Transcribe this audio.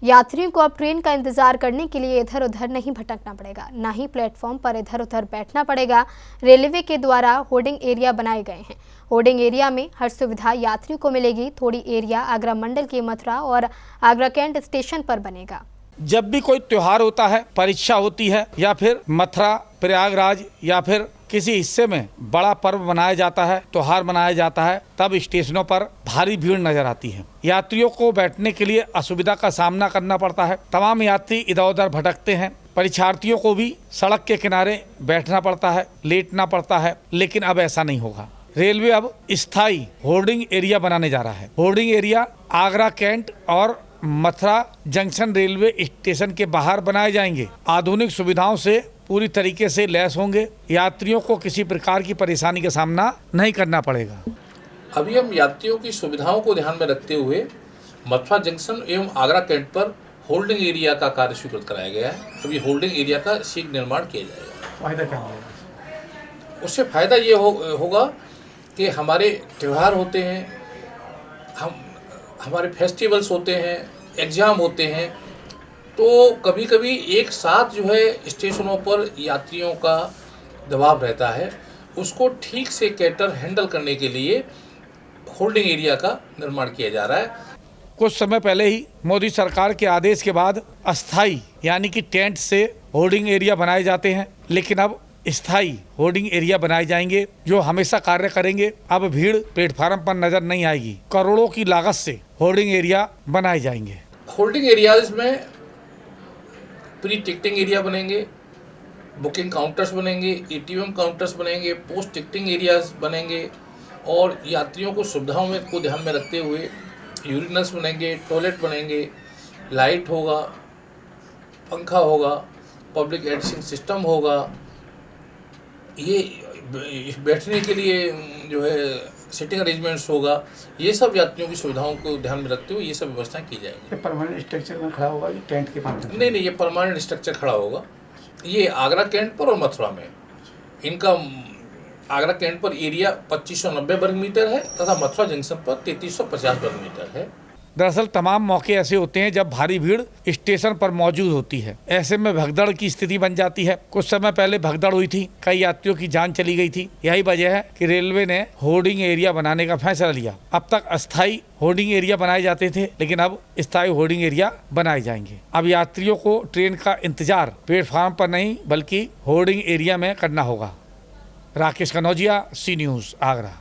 यात्रियों को अब ट्रेन का इंतजार करने के लिए इधर उधर नहीं भटकना पड़ेगा, ना ही प्लेटफॉर्म पर इधर उधर बैठना पड़ेगा। रेलवे के द्वारा होर्डिंग एरिया बनाए गए हैं। होर्डिंग एरिया में हर सुविधा यात्रियों को मिलेगी। थोड़ी एरिया आगरा मंडल के मथुरा और आगरा कैंट स्टेशन पर बनेगा। जब भी कोई त्योहार होता है, परीक्षा होती है या फिर मथुरा, प्रयागराज या फिर किसी हिस्से में बड़ा पर्व मनाया जाता है, त्योहार मनाया जाता है, तब स्टेशनों पर भारी भीड़ नजर आती है। यात्रियों को बैठने के लिए असुविधा का सामना करना पड़ता है। तमाम यात्री इधर उधर भटकते हैं। परीक्षार्थियों को भी सड़क के किनारे बैठना पड़ता है, लेटना पड़ता है, लेकिन अब ऐसा नहीं होगा। रेलवे अब स्थायी होर्डिंग एरिया बनाने जा रहा है। होर्डिंग एरिया आगरा कैंट और मथुरा जंक्शन रेलवे स्टेशन के बाहर बनाए जाएंगे। आधुनिक सुविधाओं से पूरी तरीके से लैस होंगे। यात्रियों को किसी प्रकार की परेशानी का सामना नहीं करना पड़ेगा। अभी हम यात्रियों की सुविधाओं को ध्यान में रखते हुए मथुरा जंक्शन एवं आगरा कैंट पर होल्डिंग एरिया का कार्य स्वीकृत कराया गया है। अभी होल्डिंग एरिया का शीघ्र निर्माण किया जाएगा। फायदा क्या होगा? उससे फायदा ये होगा कि हमारे त्यौहार होते हैं, हमारे फेस्टिवल्स होते हैं, एग्ज़ाम होते हैं, तो कभी कभी एक साथ जो है स्टेशनों पर यात्रियों का दबाव रहता है। उसको ठीक से हैंडल करने के लिए होल्डिंग एरिया का निर्माण किया जा रहा है। कुछ समय पहले ही मोदी सरकार के आदेश के बाद अस्थाई यानी कि टेंट से होर्डिंग एरिया बनाए जाते हैं, लेकिन अब स्थायी होर्डिंग एरिया बनाए जाएंगे जो हमेशा कार्य करेंगे। अब भीड़ प्लेटफार्म पर नजर नहीं आएगी। करोड़ों की लागत से होर्डिंग एरिया बनाए जाएंगे। होल्डिंग एरियाज में प्री टिकटिंग एरिया बनेंगे, बुकिंग काउंटर्स बनेंगे, एटीएम काउंटर्स बनेंगे, पोस्ट टिकटिंग एरियाज बनेंगे और यात्रियों को सुविधाओं में को ध्यान में रखते हुए यूरिनल्स बनेंगे, टॉयलेट बनेंगे, लाइट होगा, पंखा होगा, पब्लिक एडिटिंग सिस्टम होगा। ये बैठने के लिए जो है सिटिंग अरेंजमेंट्स होगा। ये सब यात्रियों की सुविधाओं को ध्यान में रखते हुए ये सब व्यवस्थाएं की जाएंगी। परमानेंट स्ट्रक्चर में खड़ा होगा, टेंट के माध्यम? नहीं, ये परमानेंट स्ट्रक्चर खड़ा होगा। ये आगरा कैंट पर और मथुरा में इनका आगरा कैंट पर एरिया 2590 वर्ग मीटर है तथा मथुरा जंक्शन पर 3350 वर्ग मीटर है। दरअसल तमाम मौके ऐसे होते हैं जब भारी भीड़ स्टेशन पर मौजूद होती है। ऐसे में भगदड़ की स्थिति बन जाती है। कुछ समय पहले भगदड़ हुई थी, कई यात्रियों की जान चली गई थी। यही वजह है कि रेलवे ने होर्डिंग एरिया बनाने का फैसला लिया। अब तक अस्थायी होर्डिंग एरिया बनाए जाते थे, लेकिन अब स्थायी होर्डिंग एरिया बनाए जाएंगे। अब यात्रियों को ट्रेन का इंतजार प्लेटफार्म पर नहीं बल्कि होर्डिंग एरिया में करना होगा। राकेश कनौजिया, सी न्यूज़, आगरा।